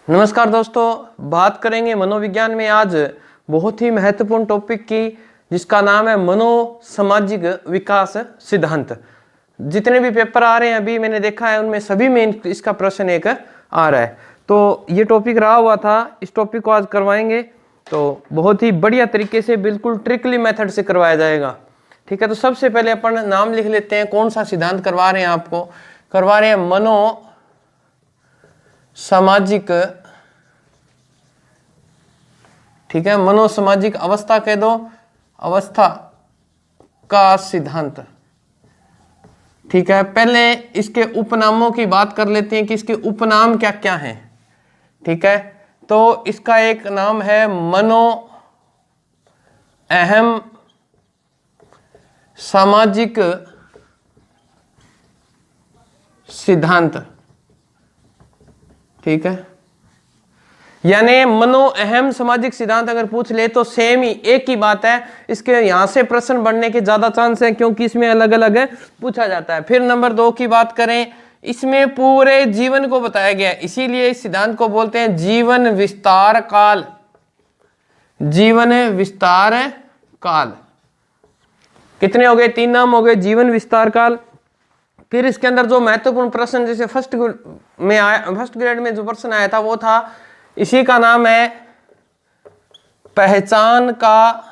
नमस्कार दोस्तों, बात करेंगे मनोविज्ञान में आज बहुत ही महत्वपूर्ण टॉपिक की, जिसका नाम है मनोसामाजिक विकास सिद्धांत। जितने भी पेपर आ रहे हैं अभी मैंने देखा है उनमें सभी में इसका प्रश्न एक आ रहा है। तो ये टॉपिक रहा हुआ था, इस टॉपिक को आज करवाएंगे। तो बहुत ही बढ़िया तरीके से बिल्कुल ट्रिकली मेथड से करवाया जाएगा। ठीक है, तो सबसे पहले अपन नाम लिख लेते हैं, कौन सा सिद्धांत करवा रहे हैं आपको। करवा रहे हैं मनो सामाजिक, ठीक है, मनोसामाजिक अवस्था कह दो, अवस्था का सिद्धांत। ठीक है, पहले इसके उपनामों की बात कर लेते हैं कि इसके उपनाम क्या क्या हैं। ठीक है, तो इसका एक नाम है मनो अहम सामाजिक सिद्धांत। ठीक है, यानी मनो अहम सामाजिक सिद्धांत अगर पूछ ले तो सेम ही एक ही बात है। इसके यहां से प्रश्न बनने के ज्यादा चांस है क्योंकि इसमें अलग अलग पूछा जाता है। फिर नंबर 2 की बात करें, इसमें पूरे जीवन को बताया गया है, इसीलिए इस सिद्धांत को बोलते हैं जीवन विस्तार काल। जीवन विस्तार काल कितने हो गए? 3 नाम हो गए, जीवन विस्तार काल। फिर इसके अंदर जो महत्वपूर्ण प्रश्न जैसे फर्स्ट ग्रेड में जो प्रश्न आया था वो था, इसी का नाम है पहचान का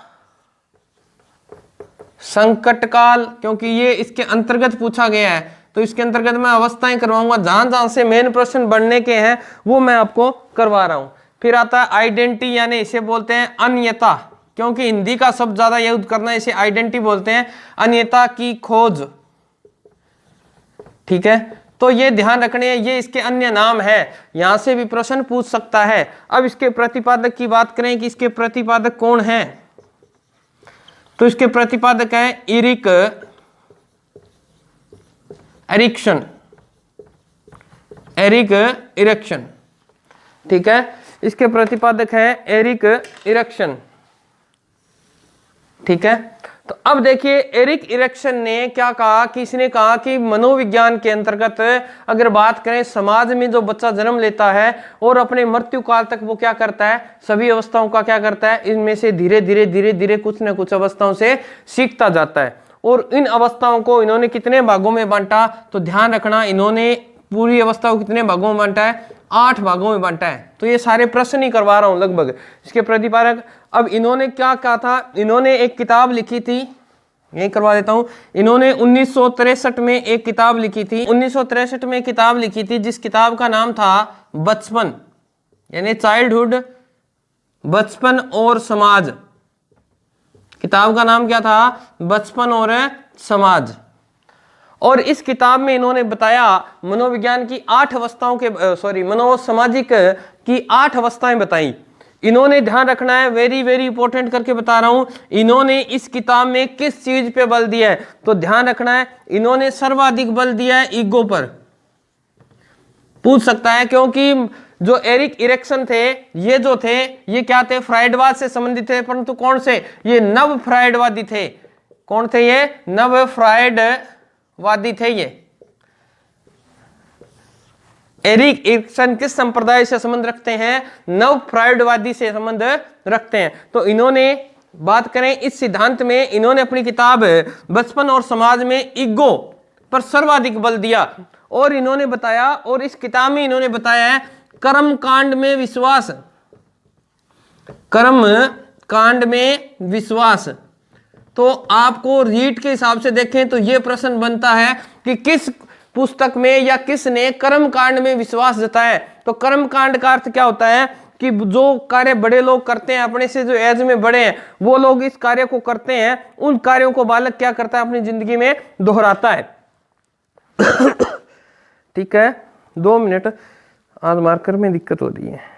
संकट काल, क्योंकि ये इसके अंतर्गत पूछा गया है। तो इसके अंतर्गत मैं अवस्थाएं करवाऊंगा, जहां जहां से मेन प्रश्न बनने के हैं वो मैं आपको करवा रहा हूं। फिर आता है आइडेंटिटी, यानी इसे बोलते हैं अन्यता, क्योंकि हिंदी का शब्द ज्यादा यूज करना है, इसे आइडेंटिटी बोलते हैं, अन्यता की खोज। ठीक है, तो ये ध्यान रखने हैं, ये इसके अन्य नाम है, यहां से भी प्रश्न पूछ सकता है। अब इसके प्रतिपादक की बात करें कि इसके प्रतिपादक कौन है, तो इसके प्रतिपादक है इरिक एरिक्सन। Eric erection. ठीक है, इसके प्रतिपादक है एरिक इरेक्सन। ठीक है, तो अब देखिए एरिक इरेक्सन ने क्या कहा कि इसने कहा कि मनोविज्ञान के अंतर्गत अगर बात करें, समाज में जो बच्चा जन्म लेता है और अपने मृत्यु काल तक वो क्या करता है, सभी अवस्थाओं का क्या करता है, इनमें से धीरे धीरे धीरे धीरे कुछ न कुछ अवस्थाओं से सीखता जाता है। और इन अवस्थाओं को इन्होंने कितने भागों में बांटा, तो ध्यान रखना, इन्होंने पूरी अवस्था को कितने भागों में बांटा है? 8 भागों में बांटा है। तो ये सारे प्रश्न ही करवा रहा हूं लगभग इसके प्रतिपादक। अब इन्होंने क्या कहा था, इन्होंने एक किताब लिखी थी, यही करवा देता हूं। इन्होंने 1963 में एक किताब लिखी थी, 1963 में किताब लिखी थी, जिस किताब का नाम था बचपन, यानी चाइल्डहुड, बचपन और समाज। किताब का नाम क्या था? बचपन और समाज। और इस किताब में इन्होंने बताया मनोविज्ञान की 8 अवस्थाओं के मनोसामाजिक की 8 अवस्थाएं बताई। इन्होंने ध्यान रखना है, वेरी वेरी इंपॉर्टेंट करके बता रहा हूं, इन्होंने इस किताब में किस चीज पे बल दिया है, तो ध्यान रखना है, इन्होंने सर्वाधिक बल दिया है ईगो पर। पूछ सकता है, क्योंकि जो एरिक इरेक्सन थे, ये जो थे ये क्या थे? फ्राइडवाद से संबंधित थे, परंतु कौन से? ये नव फ्राइडवादी थे। कौन थे ये? नव फ्राइडवादी थे ये। एरिक इरेक्सन किस संप्रदाय से संबंध रखते हैं? नव फ्राइडवादी से संबंध रखते हैं। तो इन्होंने बात करें इस सिद्धांत में, इन्होंने अपनी किताब बचपन और समाज में ईगो पर सर्वाधिक बल दिया। और इन्होंने बताया, और इस किताब में इन्होंने बताया है कर्म कांड में विश्वास। कर्म कांड में विश्वास। तो आपको रीट के हिसाब से देखें तो यह प्रश्न बनता है कि किस पुस्तक में या किसने कर्म कांड में विश्वास जताया। तो कर्म कांड का अर्थ क्या होता है कि जो कार्य बड़े लोग करते हैं, अपने से जो एज में बड़े हैं वो लोग इस कार्य को करते हैं, उन कार्यों को बालक क्या करता है? अपनी जिंदगी में दोहराता है। ठीक है, 2 मिनट, आज मार्कर में दिक्कत हो रही है।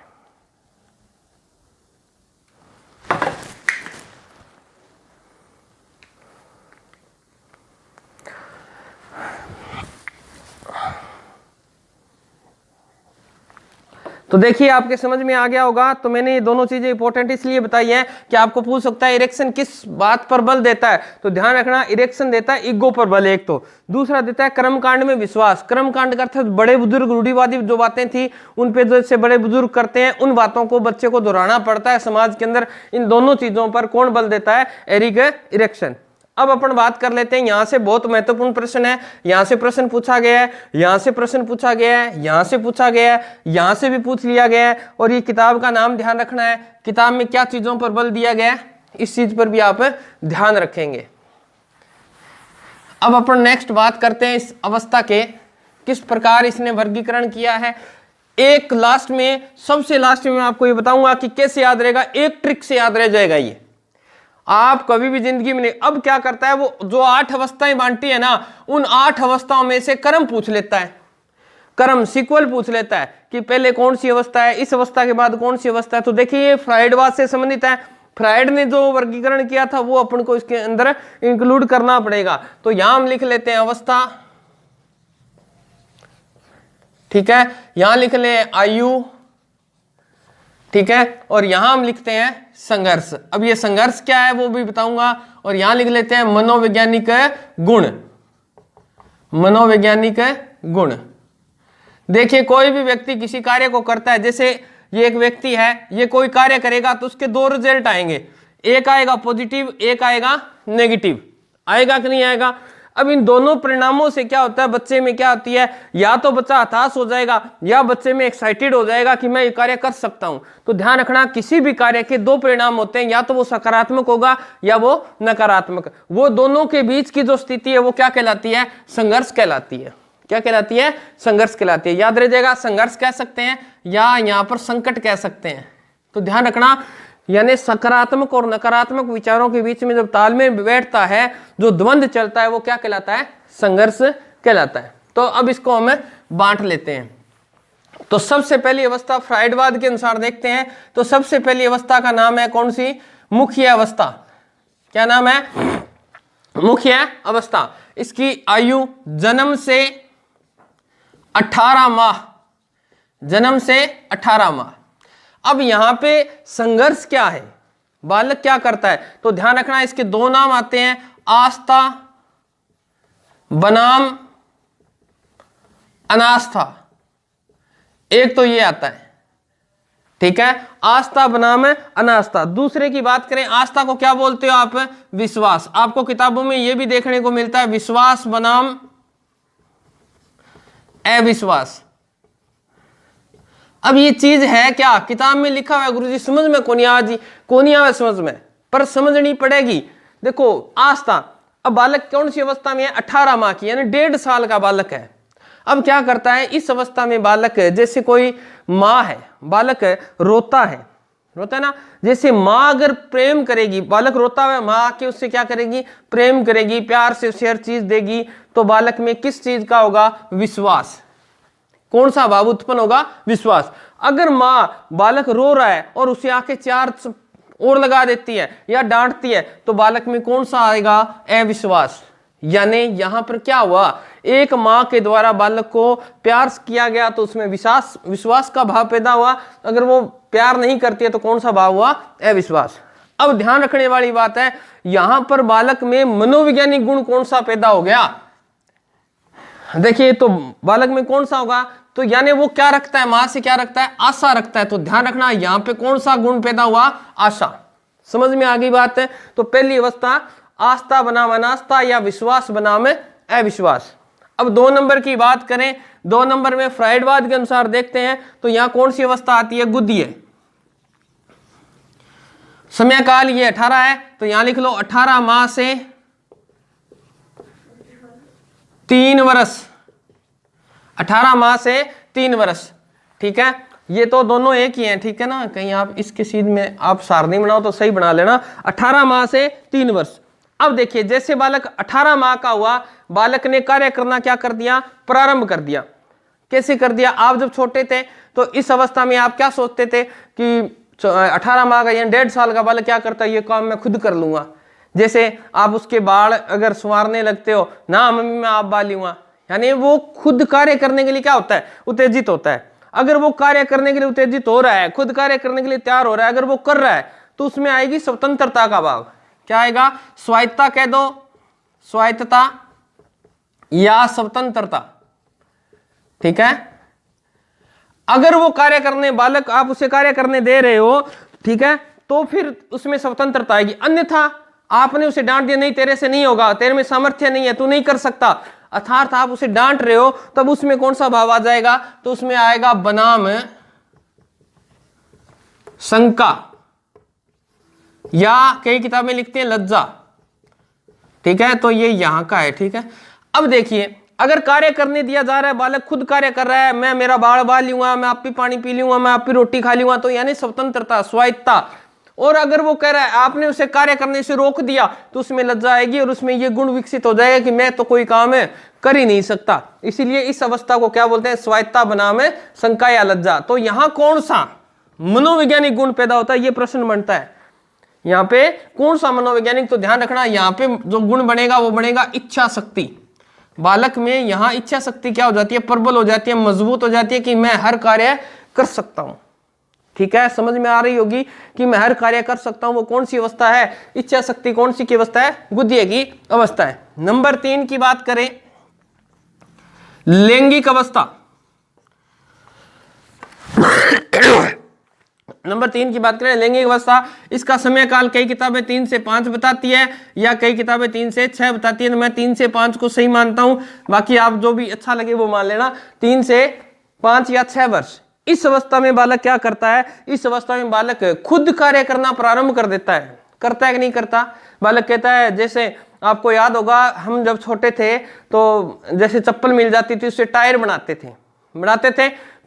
तो देखिए आपके समझ में आ गया होगा। तो मैंने ये दोनों चीजें इंपॉर्टेंट इसलिए बताई हैं कि आपको पूछ सकता है इरेक्शन किस बात पर बल देता है। तो ध्यान रखना, इरेक्शन देता है ईगो पर बल एक, तो दूसरा देता है कर्मकांड में विश्वास। कर्मकांड का अर्थ बड़े बुजुर्ग रूढ़िवादी जो बातें थी उन पे जैसे बड़े बुजुर्ग करते हैं उन बातों को बच्चे को दोहराना पड़ता है समाज के अंदर। इन दोनों चीजों पर कौन बल देता है? एरिक इरेक्शन। अब अपन बात कर लेते हैं, यहां से बहुत महत्वपूर्ण प्रश्न है, यहां से प्रश्न पूछा गया है, यहां से प्रश्न पूछा गया है, यहां से पूछा गया है, यहां से भी पूछ लिया गया है। और ये किताब का नाम ध्यान रखना है, किताब में क्या चीजों पर बल दिया गया है इस चीज पर भी आप ध्यान रखेंगे। अब अपन नेक्स्ट बात करते हैं इस अवस्था के, किस प्रकार इसने वर्गीकरण किया है। एक लास्ट में, सबसे लास्ट में मैं आपको ये बताऊंगा कि कैसे याद रहेगा, एक ट्रिक से याद रह जाएगा ये, आप कभी भी जिंदगी में नहीं। अब क्या करता है वो, जो 8 अवस्थाएं बांटी है ना, उन 8 अवस्थाओं में से कर्म पूछ लेता है, कर्म सीक्वल पूछ लेता है कि पहले कौन सी अवस्था है, इस अवस्था के बाद कौन सी अवस्था है। तो देखिए ये फ्राइडवाद से संबंधित है, फ्राइड ने जो वर्गीकरण किया था वो अपन को इसके अंदर इंक्लूड करना पड़ेगा। तो यहां हम लिख लेते हैं अवस्था, ठीक है, यहां लिख ले आयु, ठीक है, और यहां हम लिखते हैं संघर्ष। अब ये संघर्ष क्या है वो भी बताऊंगा। और यहां लिख लेते हैं मनोवैज्ञानिक गुण, मनोवैज्ञानिक गुण। देखिए कोई भी व्यक्ति किसी कार्य को करता है, जैसे ये एक व्यक्ति है, ये कोई कार्य करेगा तो उसके 2 रिजल्ट आएंगे, एक आएगा पॉजिटिव, एक आएगा नेगेटिव, आएगा कि नहीं आएगा। अब इन दोनों परिणामों से क्या होता है, बच्चे में क्या होती है, या तो बच्चा हताश हो जाएगा या बच्चे में एक्साइटेड हो जाएगा कि मैं ये कार्य कर सकता हूं। तो ध्यान रखना, किसी भी कार्य के 2 परिणाम होते हैं, या तो वो सकारात्मक होगा या वो नकारात्मक। वो दोनों के बीच की जो स्थिति है वो क्या कहलाती है? संघर्ष कहलाती है। क्या कहलाती है? संघर्ष कहलाती है। याद रह जाएगा, संघर्ष कह सकते हैं या यहाँ पर संकट कह सकते हैं। तो ध्यान रखना, यानी सकारात्मक और नकारात्मक विचारों के बीच में जब तालमेल बैठता है, जो द्वंद्व चलता है, वो क्या कहलाता है? संघर्ष कहलाता है। तो अब इसको हम बांट लेते हैं। तो सबसे पहली अवस्था फ्राइडवाद के अनुसार देखते हैं, तो सबसे पहली अवस्था का नाम है कौन सी? मुख्य अवस्था। क्या नाम है? मुख्य अवस्था। इसकी आयु जन्म से 18 माह, जन्म से 18 माह। अब यहां पे संघर्ष क्या है, बालक क्या करता है? तो ध्यान रखना, इसके 2 नाम आते हैं, आस्था बनाम अनास्था। एक तो ये आता है, ठीक है, आस्था बनाम अनास्था। दूसरे की बात करें, आस्था को क्या बोलते हो आप? विश्वास। आपको किताबों में ये भी देखने को मिलता है, विश्वास बनाम अविश्वास। अब ये चीज है क्या? किताब में लिखा हुआ है, गुरुजी समझ में कौन आवे समझ में, पर समझनी पड़ेगी। देखो आस्था, अब बालक कौन सी अवस्था में है? 18 माह की, यानी 1.5 साल का बालक है। अब क्या करता है इस अवस्था में बालक, जैसे कोई माँ है, बालक रोता है, रोता है ना, जैसे माँ अगर प्रेम करेगी, बालक रोता है, माँ आके उससे क्या करेगी? प्रेम करेगी, प्यार से उसे हर चीज देगी। तो बालक में किस चीज का होगा? विश्वास। कौन सा भाव उत्पन्न होगा? विश्वास। अगर माँ, बालक रो रहा है और उसे आके 4 और लगा देती है या डांटती है, तो बालक में कौन सा आएगा? अविश्वास। यानी यहां पर क्या हुआ, एक माँ के द्वारा बालक को प्यार किया गया तो उसमें विश्वास का भाव पैदा हुआ। अगर वो प्यार नहीं करती है तो कौन सा भाव हुआ? अविश्वास। अब ध्यान रखने वाली बात है, यहां पर बालक में मनोवैज्ञानिक गुण कौन सा पैदा हो गया? देखिए, तो बालक में कौन सा होगा? तो यानी वो क्या रखता है? मां से क्या रखता है? आशा रखता है। तो ध्यान रखना, यहां पे कौन सा गुण पैदा हुआ? आशा। समझ में आ गई बात है? तो पहली अवस्था आस्था बनाम अनास्था या विश्वास बनाम अविश्वास। अब 2 नंबर की बात करें, 2 नंबर में फ्राइडवाद के अनुसार देखते हैं, तो यहां कौन सी अवस्था आती है? गुद्य। समय काल ये 18 है, तो यहां लिख लो 18 माह से 3 वर्ष, 18 माह से 3 वर्ष, ठीक है। ये तो दोनों एक ही हैं, ठीक है ना, कहीं आप इसके सीध में आप सारणी बनाओ तो सही बना लेना। 18 माह से 3 वर्ष। अब देखिए, जैसे बालक 18 माह का हुआ, बालक ने कार्य करना क्या कर दिया? प्रारंभ कर दिया। कैसे कर दिया? आप जब छोटे थे तो इस अवस्था में आप क्या सोचते थे कि 18 माह का यानी 1.5 साल का बालक क्या करता है? ये काम मैं खुद कर लूंगा। जैसे आप उसके बाल अगर संवारने लगते हो, ना मम्मी मैं आप बाल लूंगा, यानी वो खुद कार्य करने के लिए क्या होता है? उत्तेजित होता है। अगर वो कार्य करने के लिए उत्तेजित हो रहा है, खुद कार्य करने के लिए तैयार हो रहा है, अगर वो कर रहा है, तो उसमें आएगी स्वतंत्रता का भाव। क्या आएगा? स्वायत्तता कह दो, स्वायत्तता या स्वतंत्रता। ठीक है, अगर वो कार्य करने, बालक आप उसे कार्य करने दे रहे हो, ठीक है, तो फिर उसमें स्वतंत्रता आएगी। अन्यथा आपने उसे डांट दिया, नहीं तेरे से नहीं होगा, तेरे में सामर्थ्य नहीं है, तू नहीं कर सकता, अर्थात आप उसे डांट रहे हो, तब उसमें कौन सा भाव आ जाएगा? तो उसमें आएगा बनाम शंका, या कई किताबें लिखते हैं लज्जा। ठीक है, तो ये यहां का है। ठीक है, अब देखिए, अगर कार्य करने दिया जा रहा है, बालक खुद कार्य कर रहा है, मैं मेरा बाल बाल लूंगा, मैं आप भी पानी पी लूंगा, मैं आप भी रोटी खा लूंगा, तो यानी स्वतंत्रता, स्वायत्तता। और अगर वो कह रहा है, आपने उसे कार्य करने से रोक दिया, तो उसमें लज्जा आएगी और उसमें ये गुण विकसित हो जाएगा कि मैं तो कोई काम है कर ही नहीं सकता। इसीलिए इस अवस्था को क्या बोलते हैं? स्वायत्तता बनाम शंका या लज्जा। तो यहां कौन सा मनोवैज्ञानिक गुण पैदा होता है, ये प्रश्न बनता है। यहाँ पे कौन सा मनोवैज्ञानिक? तो ध्यान रखना, यहाँ पे जो गुण बनेगा वो बनेगा इच्छा शक्ति। बालक में यहाँ इच्छा शक्ति क्या हो जाती है? प्रबल हो जाती है, मजबूत हो जाती है कि मैं हर कार्य कर सकता हूं। ठीक है, समझ में आ रही होगी कि मैं हर कार्य कर सकता हूं। वो कौन सी अवस्था है? इच्छा शक्ति कौन सी की अवस्था है? गुद्य की अवस्था है। नंबर 3 की बात करें, लैंगिक अवस्था। नंबर 3 की बात करें, लैंगिक अवस्था। इसका समय काल कई किताबें 3 से 5 बताती है, या कई किताबें 3 से 6 बताती है। तो मैं 3 से 5 को सही मानता हूं, बाकी आप जो भी अच्छा लगे वो मान लेना। 3 से 5 या 6 वर्ष, इस अवस्था में बालक क्या करता है? इस अवस्था में बालक खुद कार्य करना प्रारंभ कर देता है। करता है कि नहीं करता? बालक कहता है, जैसे आपको याद होगा, हम जब छोटे थे तो जैसे चप्पल मिल जाती थी, उससे टायर बनाते थे।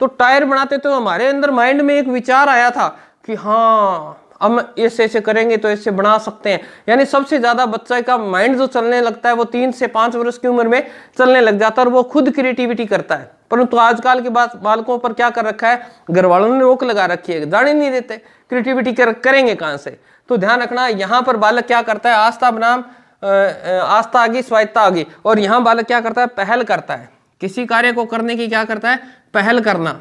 तो टायर बनाते तो हमारे अंदर माइंड में एक विचार आया था कि हाँ, हम ऐसे करेंगे तो ऐसे बना सकते हैं। यानी सबसे ज्यादा बच्चे का माइंड जो चलने लगता है वो 3 से 5 वर्ष की उम्र में चलने लग जाता है, और वो खुद क्रिएटिविटी करता है। परंतु आजकल के बाद बालकों पर क्या कर रखा है? घर वालों ने रोक लगा रखी है, जाने नहीं देते, क्रिएटिविटी करेंगे कहां से? तो ध्यान रखना, यहाँ पर बालक क्या करता है? आस्था बनाम आस्था आ गई, स्वायत्तता आ गई। और यहाँ बालक क्या करता है? पहल करता है। किसी कार्य को करने की क्या करता है? पहल करना।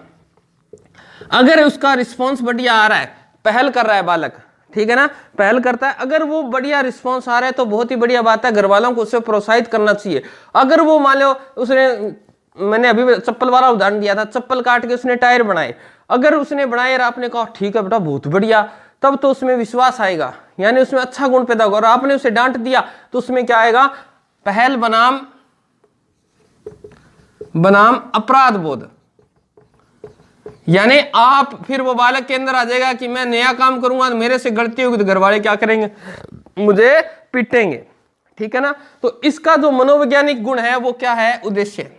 अगर उसका रिस्पॉन्स बढ़िया आ रहा है, पहल कर रहा है बालक, ठीक है ना, पहल करता है, अगर वो बढ़िया रिस्पॉन्स आ रहा है तो बहुत ही बढ़िया बात है, घर वालों को उससे प्रोत्साहित करना चाहिए। अगर वो मान लो उसने, मैंने अभी चप्पल वाला उदाहरण दिया था, चप्पल काट के उसने टायर बनाए, अगर उसने बनाए और आपने कहा ठीक है बेटा बहुत बढ़िया, तब तो उसमें विश्वास आएगा, यानी उसमें अच्छा गुण पैदा होगा। और आपने उसे डांट दिया तो उसमें क्या आएगा? पहल बनाम अपराध बोध। यानी आप फिर वो बालक के अंदर आ जाएगा कि मैं नया काम करूंगा, मेरे से गलती होगी तो घर वाले क्या करेंगे? मुझे पीटेंगे। ठीक है ना? तो इसका जो मनोवैज्ञानिक गुण है वो क्या है? उद्देश्य,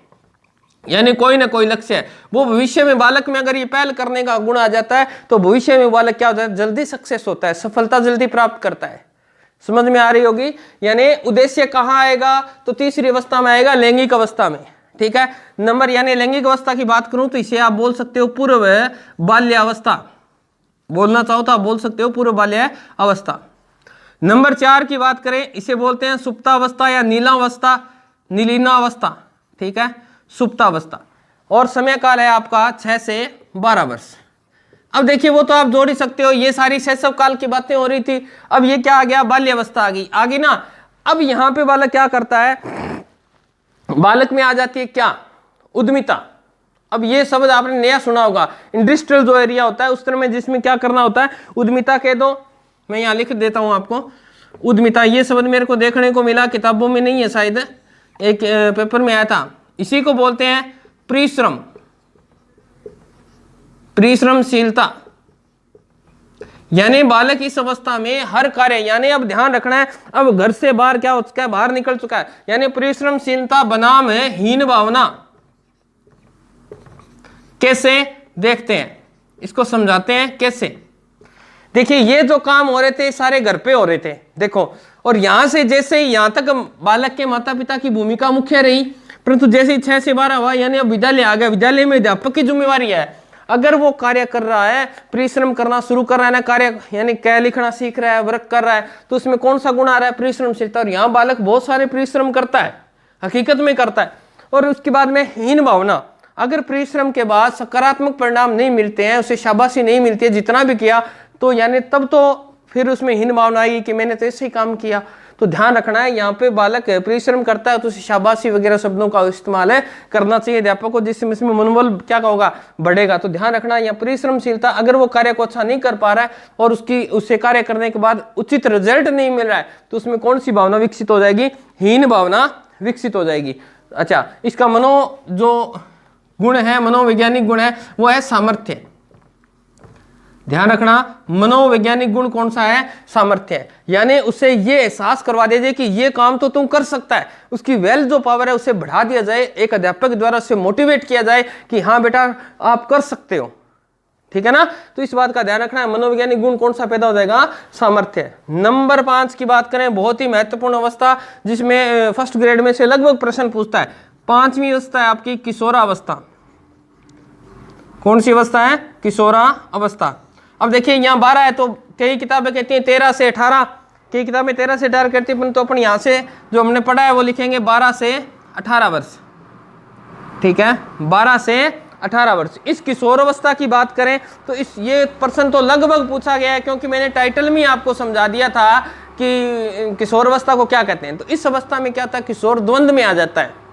यानी कोई ना कोई लक्ष्य है। वो भविष्य में बालक में अगर ये पहल करने का गुण आ जाता है तो भविष्य में बालक क्या होता है? जल्दी सक्सेस होता है, सफलता जल्दी प्राप्त करता है। समझ में आ रही होगी? यानी उद्देश्य कहाँ आएगा? तो तीसरी अवस्था में आएगा, लैंगिक अवस्था में। ठीक है, नंबर, यानी लैंगिक अवस्था की बात करूं तो इसे आप बोल सकते हो पूर्व बाल्यावस्था। बोलना चाहो तो आप बोल सकते हो पूर्व बाल्य अवस्था। नंबर 4 की बात करें, इसे बोलते हैं सुप्तावस्था या नीलावस्था, नीलिनावस्था। ठीक है, सुप्तावस्था। और समय काल है आपका 6 से 12 वर्ष। अब देखिए, वो तो आप जोड़ ही सकते हो, ये सारी शैशव काल की बातें हो रही थी, अब ये क्या आ गया? बाल्यावस्था आ गई, आगे ना। अब यहां पे बालक क्या करता है? बालक में आ जाती है क्या? उद्यमिता। अब ये शब्द आपने नया सुना होगा, इंडस्ट्रियल जो एरिया होता है उस तरह में, जिसमें क्या करना होता है? उद्यमिता कह दो, मैं यहां लिख देता हूं आपको, उद्यमिता। ये शब्द मेरे को देखने को मिला, किताबों में नहीं है शायद, एक पेपर में आया था। इसी को बोलते हैं परिश्रम, परिश्रमशीलता। यानी बालक इस अवस्था में हर कार्य, यानी अब ध्यान रखना है, अब घर से बाहर क्या हो चुका है? बाहर निकल चुका है। यानी परिश्रमशीलता बनाम हीन भावना। कैसे देखते हैं इसको, समझाते हैं कैसे। देखिए, ये जो काम हो रहे थे सारे घर पे हो रहे थे, देखो। और यहां से जैसे ही यहां तक बालक के माता पिता की भूमिका मुख्य रही, परंतु जैसे ही 6 से 12 हुआ, यानी अब विद्यालय आ गया, विद्यालय में अध्यापक की जिम्मेवारी है। अगर वो कार्य कर रहा है, परिश्रम करना शुरू कर रहा है ना, कार्य यानी क्या लिखना सीख रहा है, वर्क कर रहा है, तो उसमें कौन सा गुण आ रहा है? परिश्रमशीलता। और यहाँ बालक बहुत सारे परिश्रम करता है, हकीकत में करता है। और उसके बाद में हीन भावना। अगर परिश्रम के बाद सकारात्मक परिणाम नहीं मिलते हैं, उसे शाबाशी नहीं मिलती है जितना भी किया, तो यानी तब तो फिर उसमें हीन भावना आएगी कि मैंने तो ऐसे ही काम किया। तो ध्यान रखना है, यहाँ पे बालक परिश्रम करता है तो उसे शाबाशी वगैरह शब्दों का इस्तेमाल है करना चाहिए अध्यापक को, जिससे इसमें मनोबल क्या होगा, बढ़ेगा। तो ध्यान रखना यहाँ परिश्रमशीलता, अगर वो कार्य को अच्छा नहीं कर पा रहा है और उससे कार्य करने के बाद उचित रिजल्ट नहीं मिल रहा है, तो उसमें कौन सी भावना विकसित हो जाएगी, हीन भावना विकसित हो जाएगी। अच्छा, इसका जो गुण है, मनोवैज्ञानिक गुण है, वो है सामर्थ्य। ध्यान रखना, मनोवैज्ञानिक गुण कौन सा है, सामर्थ्य है। यानी उसे ये एहसास करवा दीजिए कि ये काम तो तुम कर सकता है, उसकी वेल जो पावर है उसे बढ़ा दिया जाए, एक अध्यापक द्वारा उसे मोटिवेट किया जाए कि हाँ बेटा आप कर सकते हो, ठीक है ना। तो इस बात का ध्यान रखना है, मनोवैज्ञानिक गुण कौन सा पैदा हो जाएगा, सामर्थ्य। नंबर 5 की बात करें, बहुत ही महत्वपूर्ण अवस्था, जिसमें फर्स्ट ग्रेड में से लगभग प्रश्न पूछता है। 5वीं अवस्था है आपकी किशोरावस्था। कौन सी अवस्था है, किशोरावस्था। अब देखिए यहाँ 12 है, तो कई किताबें कहती हैं 13 से 18, कई किताबें 13 से 18 कहती हैं, तो अपन यहाँ से जो हमने पढ़ा है वो लिखेंगे 12 से 18 वर्ष, ठीक है, 12 से 18 वर्ष। इस किशोरावस्था की बात करें तो ये प्रश्न तो लगभग पूछा गया है, क्योंकि मैंने टाइटल में आपको समझा दिया था कि किशोरावस्था को क्या कहते हैं। तो इस अवस्था में क्या था, किशोर द्वंद्व में आ जाता है,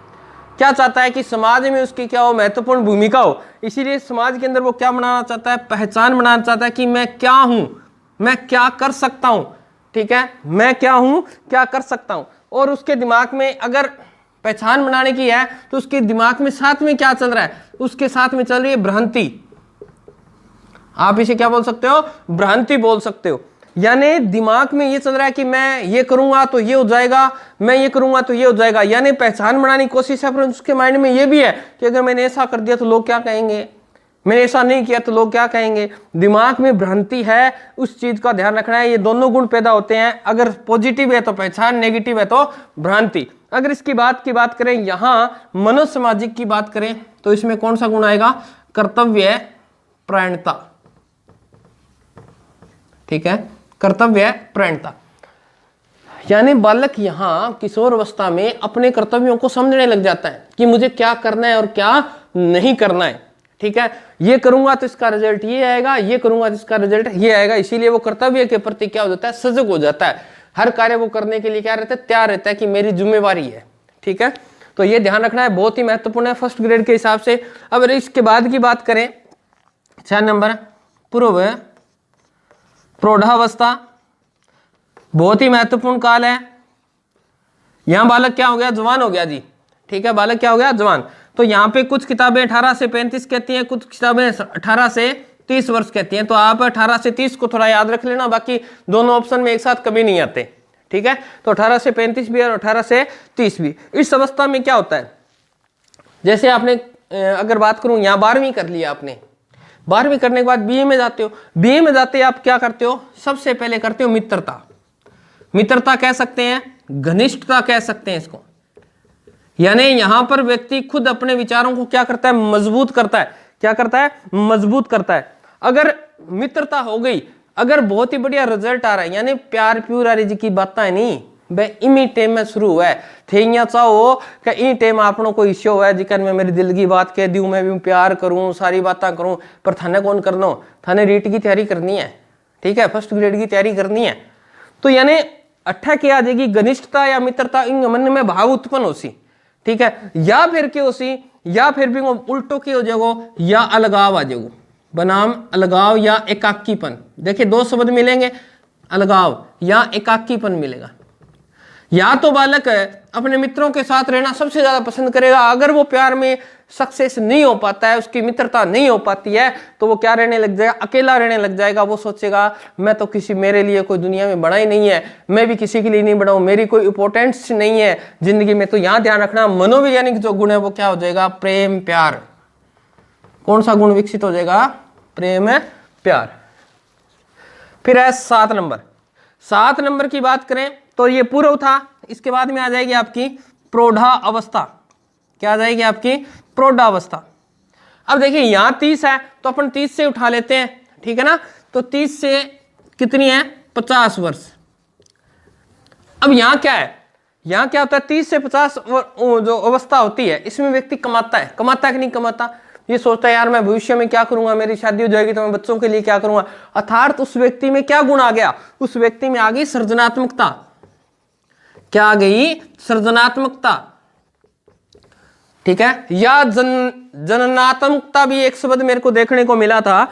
क्या चाहता है कि समाज में उसकी क्या हो, महत्वपूर्ण भूमिका हो। इसीलिए समाज के अंदर वो क्या बनाना चाहता है, पहचान बनाना चाहता है कि मैं क्या हूं, मैं क्या कर सकता हूं, ठीक है, मैं क्या हूं, क्या कर सकता हूं। और उसके दिमाग में अगर पहचान बनाने की है तो उसके दिमाग में साथ में क्या चल रहा है, उसके साथ में चल रही है भ्रांति। आप इसे क्या बोल सकते हो, भ्रांति बोल सकते हो। यानी दिमाग में ये चल रहा है कि मैं ये करूंगा तो ये हो जाएगा, मैं ये करूंगा तो ये हो जाएगा, यानी पहचान बनाने की कोशिश है, पर उसके माइंड में ये भी है कि अगर मैंने ऐसा कर दिया तो लोग क्या कहेंगे, मैंने ऐसा नहीं किया तो लोग क्या कहेंगे। दिमाग में भ्रांति है, उस चीज का ध्यान रखना है। ये दोनों गुण पैदा होते हैं, अगर पॉजिटिव है तो पहचान, नेगेटिव है तो भ्रांति। अगर इसकी बात करें, यहाँ मनोसामाजिक की बात करें तो इसमें कौन सा गुण आएगा, कर्तव्य परायणता, ठीक है, कर्तव्य परायणता। यानी बालक यहाँ किशोर अवस्था में अपने कर्तव्यों को समझने लग जाता है कि मुझे क्या करना है और क्या नहीं करना है, ठीक है, ये करूंगा तो इसका रिजल्ट ये आएगा, ये करूंगा तो इसका रिजल्ट ये आएगा। इसीलिए वो कर्तव्य के प्रति क्या हो जाता है, सजग हो जाता है, हर कार्य वो करने के लिए क्या रहता है, तैयार रहता है कि मेरी जिम्मेवारी है, ठीक है। तो ये ध्यान रखना है, बहुत ही महत्वपूर्ण है फर्स्ट ग्रेड के हिसाब से। अब इसके बाद की बात करें, 6 नंबर पूर्व प्रौढ़ावस्था, बहुत ही महत्वपूर्ण काल है। यहां बालक क्या हो गया, जवान हो गया जी, ठीक है, बालक क्या हो गया, जवान। तो यहाँ पे कुछ किताबें 18 से 35 कहती हैं, कुछ किताबें 18 से 30 वर्ष कहती हैं। तो आप 18 से 30 को थोड़ा याद रख लेना, बाकी दोनों ऑप्शन में एक साथ कभी नहीं आते, ठीक है। तो 18 से 35 भी और 18 से 30 भी। इस अवस्था में क्या होता है, जैसे आपने अगर बात करूं, यहाँ 12वीं कर लिया आपने, 12वीं करने के बाद बीए में जाते हो, बीए में जाते आप क्या करते हो, सबसे पहले करते हो मित्रता। मित्रता कह सकते हैं, घनिष्ठता कह सकते हैं इसको। यानी यहां पर व्यक्ति खुद अपने विचारों को क्या करता है, मजबूत करता है, क्या करता है, मजबूत करता है। अगर मित्रता हो गई, अगर बहुत ही बढ़िया रिजल्ट आ रहा है, यानी प्यार प्यूर आ रही की बात है नहीं, बे इमी टाइम में शुरू हुआ है थे, चाहो कि ई टाइम आपनो कोई इश्यू है जिकर मैं मेरी दिल की बात कह दूं, मैं भी प्यार करूं, सारी बातें करूं, पर थाने कौन करना, थाने रीट की तैयारी करनी है, ठीक है, फर्स्ट ग्रेड की तैयारी करनी है। तो यानी अट्ठा क्या आ जाएगी, घनिष्ठता या मित्रता, इन मन में भाव उत्पन्न हो सी, ठीक है, या फिर क्या हो सी, या फिर भी उल्टो की हो जाएगो, या अलगाव आ जाएगो, बनाम अलगाव या एकाकीपन। देखिए दो शब्द मिलेंगे, अलगाव या एकाकीपन मिलेगा। या तो बालक अपने मित्रों के साथ रहना सबसे ज्यादा पसंद करेगा, अगर वो प्यार में सक्सेस नहीं हो पाता है, उसकी मित्रता नहीं हो पाती है, तो वो क्या रहने लग जाएगा, अकेला रहने लग जाएगा। वो सोचेगा मैं तो किसी, मेरे लिए कोई दुनिया में बड़ा ही नहीं है, मैं भी किसी के लिए नहीं बड़ा हूं, मेरी कोई इंपॉर्टेंस नहीं है जिंदगी में। तो यहां ध्यान रखना, मनोवैज्ञानिक जो गुण है वो क्या हो जाएगा, प्रेम प्यार। कौन सा गुण विकसित हो जाएगा, प्रेम प्यार। फिर है 7 नंबर। 7 नंबर की बात करें तो ये पूर्व था, इसके बाद में आ जाएगी आपकी प्रौढ़ा अवस्था। क्या आ जाएगी आपकी, प्रौढ़ा अवस्था। अब देखिए यहां 30 है तो अपन 30 से उठा लेते हैं, ठीक है ना। तो 30 से कितनी है, 50 वर्ष। अब यहां क्या है, यहाँ क्या होता है 30 से 50 जो अवस्था होती है इसमें व्यक्ति कमाता है कि नहीं कमाता, ये सोचता है यार मैं भविष्य में क्या करूंगा, मेरी शादी हो जाएगी तो मैं बच्चों के लिए क्या करूंगा। अर्थात उस व्यक्ति में क्या गुण आ गया, उस व्यक्ति में आ गई सृजनात्मकता। क्या आ गई, सृजनात्मकता। ठीक है, या जननात्मकता भी एक शब्द मेरे को देखने को मिला था।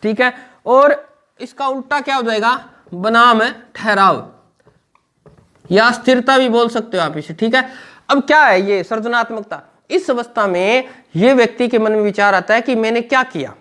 ठीक है, और इसका उल्टा क्या हो जाएगा, बनाम ठहराव या स्थिरता भी बोल सकते हो आप इसे। ठीक है, अब क्या है ये सृजनात्मकता, इस अवस्था में ये व्यक्ति के मन में विचार आता है कि मैंने क्या किया,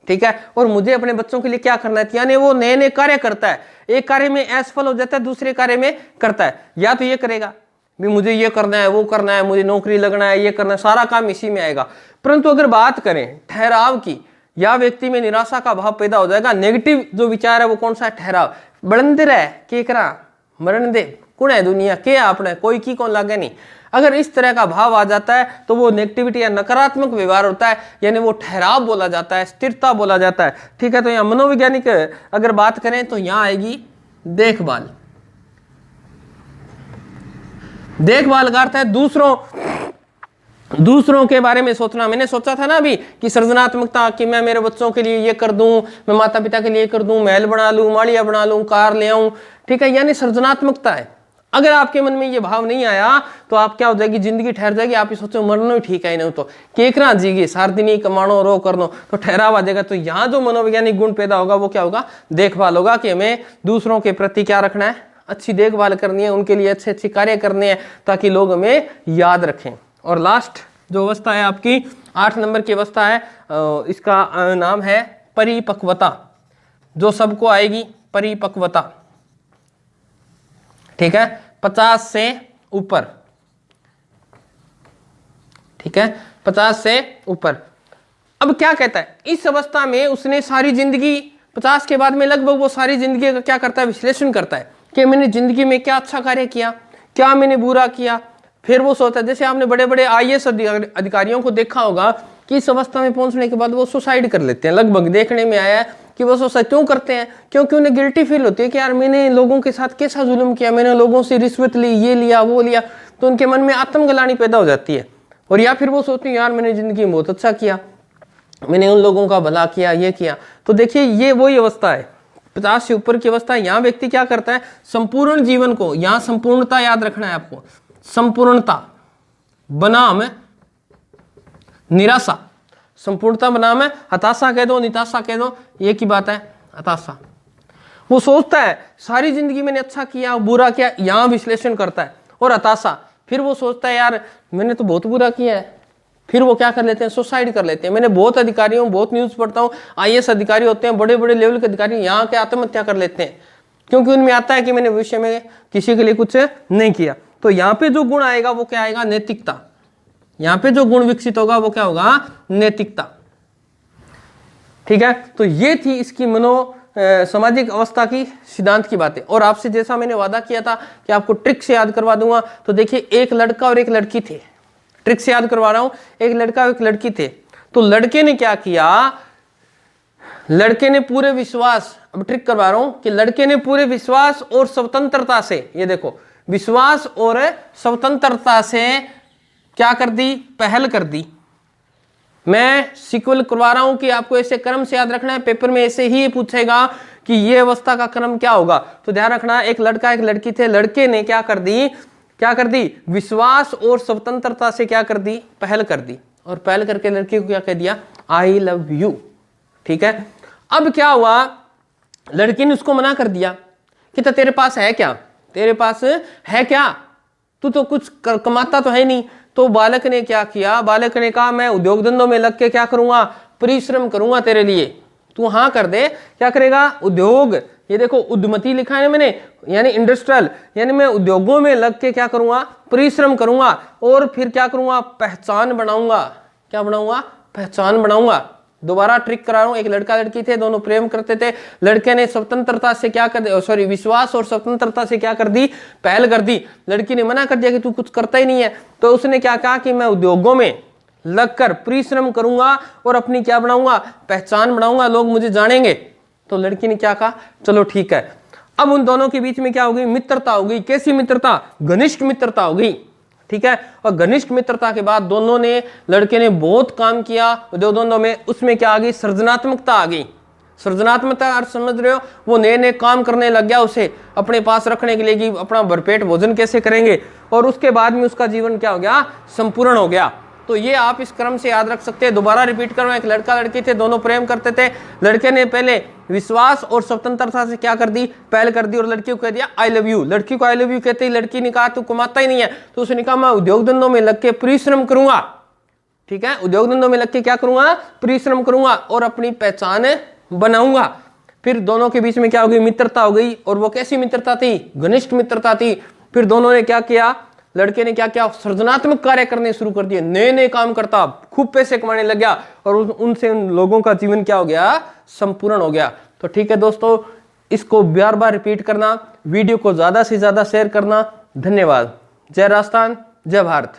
ठीक है, और मुझे अपने बच्चों के लिए क्या करना है। यानी वो नए नए कार्य करता है, एक कार्य में असफल हो जाता है, दूसरे कार्य में करता है। या तो ये करेगा भी मुझे ये करना है, वो करना है, मुझे नौकरी लगना है, ये करना है, सारा काम इसी में आएगा। परंतु अगर बात करें ठहराव की, या व्यक्ति में निराशा का भाव पैदा हो जाएगा। नेगेटिव जो विचार है वो कौन सा है, ठहराव। बढ़ंदे रह के करा मरण दे कौन है दुनिया के, आपने कोई की कौन लागे नहीं। अगर इस तरह का भाव आ जाता है तो वो नेगेटिविटी या नकारात्मक व्यवहार होता है, यानी वो ठहराव बोला जाता है, स्थिरता बोला जाता है। ठीक है, तो यहाँ मनोवैज्ञानिक अगर बात करें तो यहाँ आएगी देखभाल। देखभाल का अर्थ है दूसरों के बारे में सोचना। मैंने सोचा था ना अभी कि सृजनात्मकता, कि मैं मेरे बच्चों के लिए ये कर दूं, मैं माता पिता के लिए कर दूं, महल बना लूं, माड़िया बना लूं, कार ले आऊं। ठीक है, यानी सृजनात्मकता है। अगर आपके मन में ये भाव नहीं आया तो आप क्या हो जाएगी, जिंदगी ठहर जाएगी। आप ही सोचो मरना ही ठीक है, नहीं तो केकरा जीगी सार दिन ही कमानो रो करनो, तो ठहराव आ जाएगा। तो यहाँ जो मनोवैज्ञानिक गुण पैदा होगा वो क्या होगा, देखभाल होगा, कि हमें दूसरों के प्रति क्या रखना है, अच्छी देखभाल करनी है, उनके लिए अच्छे अच्छे कार्य करने हैं ताकि लोग हमें याद रखें। और लास्ट जो अवस्था है आपकी 8 नंबर की अवस्था है, इसका नाम है परिपक्वता, जो सबको आएगी परिपक्वता। ठीक है, 50 से ऊपर। ठीक है, 50 से ऊपर। अब क्या कहता है, इस अवस्था में उसने सारी जिंदगी 50 के बाद में लगभग वो सारी जिंदगी का क्या करता है, विश्लेषण करता है कि मैंने जिंदगी में क्या अच्छा कार्य किया, क्या मैंने बुरा किया। फिर वो सोचता है, जैसे आपने बड़े बड़े IAS अधिकारियों को देखा होगा कि इस अवस्था में पहुंचने के बाद वो सुसाइड कर लेते हैं। लगभग देखने में आया है कि वो सुसाइड क्यों करते हैं, क्योंकि उन्हें गिल्टी फील होती है कि यार मैंने लोगों के साथ कैसा जुल्म किया, मैंने लोगों से रिश्वत ली, ये लिया वो लिया। तो उनके मन में आत्मग्लानि पैदा हो जाती है। और या फिर वो सोचते हैं यार मैंने जिंदगी में बहुत अच्छा किया, मैंने उन लोगों का भला किया, ये किया। तो देखिए ये वही अवस्था है 50 से ऊपर की अवस्था। यहाँ व्यक्ति क्या करता है, संपूर्ण जीवन को, यहाँ संपूर्णता याद रखना है आपको, संपूर्णता बनाम निराशा। संपूर्णता बनाम हताशा कह दो, निराशा कह दो, ये की बात है हताशा। वो सोचता है सारी जिंदगी मैंने अच्छा किया बुरा किया, यहाँ विश्लेषण करता है। और हताशा, फिर वो सोचता है यार मैंने तो बहुत बुरा किया है, फिर वो क्या कर लेते हैं, सुसाइड कर लेते हैं। मैंने बहुत अधिकारियों, बहुत न्यूज़ पढ़ता हूँ, IAS अधिकारी होते हैं, बड़े बड़े लेवल के अधिकारी, यहाँ के आत्महत्या कर लेते हैं, क्योंकि उनमें आता है कि मैंने भविष्य में किसी के लिए कुछ नहीं किया। तो यहाँ पे जो गुण आएगा वो क्या आएगा, नैतिकता। यहाँ पे जो गुण विकसित होगा वो क्या होगा, नैतिकता। ठीक है, तो ये थी इसकी सामाजिक अवस्था की सिद्धांत की बातें। और आपसे जैसा मैंने वादा किया था कि आपको ट्रिक से याद करवा दूंगा, तो देखिए एक लड़का और एक लड़की थे, ट्रिक से याद करवा रहा हूं, एक लड़का और एक लड़की थे। तो लड़के ने क्या किया, लड़के ने पूरे विश्वास, अब ट्रिक करवा रहा हूं कि लड़के ने पूरे विश्वास और स्वतंत्रता से, ये देखो विश्वास और स्वतंत्रता से क्या कर दी, पहल कर दी। मैं सीक्वल करवा रहा हूं कि आपको ऐसे क्रम से याद रखना है, पेपर में ऐसे ही पूछेगा कि ये अवस्था का क्रम क्या होगा। तो ध्यान रखना, एक लड़का एक लड़की थे, लड़के ने क्या कर दी, विश्वास और स्वतंत्रता से क्या कर दी, पहल कर दी। और पहल करके लड़की को क्या कह दिया, आई लव यू। ठीक है, अब क्या हुआ, लड़की ने उसको मना कर दिया कि तो तेरे पास है क्या, तेरे पास है क्या, तू तो कुछ कमाता तो है नहीं। तो बालक ने क्या किया, बालक ने कहा मैं उद्योग धंधों में लग के क्या करूंगा, परिश्रम करूंगा तेरे लिए, तू हाँ कर दे। क्या करेगा, उद्योग, ये देखो उद्यमती लिखा है मैंने, यानी इंडस्ट्रियल, यानी मैं उद्योगों में लग के क्या करूंगा, परिश्रम करूंगा। और फिर क्या करूंगा, पहचान बनाऊंगा। क्या बनाऊंगा, पहचान बनाऊंगा। दोबारा ट्रिक करा रहा हूं, एक लड़का लड़की थे, दोनों प्रेम करते थे। लड़के ने स्वतंत्रता से क्या कर, सॉरी विश्वास और स्वतंत्रता से क्या कर दी, पहल कर दी। लड़की ने मना कर दिया कि तू कुछ करता ही नहीं है। तो उसने क्या कहा कि मैं उद्योगों में लगकर परिश्रम करूंगा और अपनी क्या बनाऊंगा, पहचान बनाऊंगा, लोग मुझे जानेंगे। तो लड़की ने क्या कहा, चलो ठीक है। अब उन दोनों के बीच में क्या हो गई, मित्रता हो गई। कैसी मित्रता, घनिष्ठ मित्रता हो गई, ठीक है। और घनिष्ठ मित्रता के बाद दोनों ने, लड़के ने बहुत काम किया, दोनों में उसमें क्या आ गई, सृजनात्मकता आ गई। सृजनात्मकता अर्थ समझ रहे हो, वो नए नए काम करने लग गया, उसे अपने पास रखने के लिए कि अपना भरपेट भोजन कैसे करेंगे, और उसके बाद में उसका जीवन क्या हो गया, संपूर्ण हो गया। तो ये आप इस क्रम से याद रख सकते हैं। दोबारा रिपीट करो, एक लड़का लड़की थे, दोनों प्रेम करते थे। लड़के ने पहले विश्वास और स्वतंत्रता से क्या कर दी, पहल कर दी, और लड़की को कह दिया आई लव यू। लड़की को आई लव यू कहते ही लड़की ने कहा तू कमाता ही नहीं है, तो उसने कहा मैं उद्योग धंधों में लग के परिश्रम करूंगा, ठीक है, उद्योग धंधों में लग के क्या करूंगा, परिश्रम करूंगा और अपनी पहचान बनाऊंगा। फिर दोनों के बीच में क्या हो गई, मित्रता हो गई। और वो कैसी मित्रता थी, घनिष्ठ मित्रता थी। फिर दोनों ने क्या किया, लड़के ने क्या किया, सृजनात्मक कार्य करने शुरू कर दिए, नए नए काम करता, खूब पैसे कमाने लग गया, और उनसे उन लोगों का जीवन क्या हो गया, संपूर्ण हो गया। तो ठीक है दोस्तों, इसको बार बार रिपीट करना, वीडियो को ज्यादा से ज्यादा शेयर करना। धन्यवाद। जय राजस्थान, जय भारत।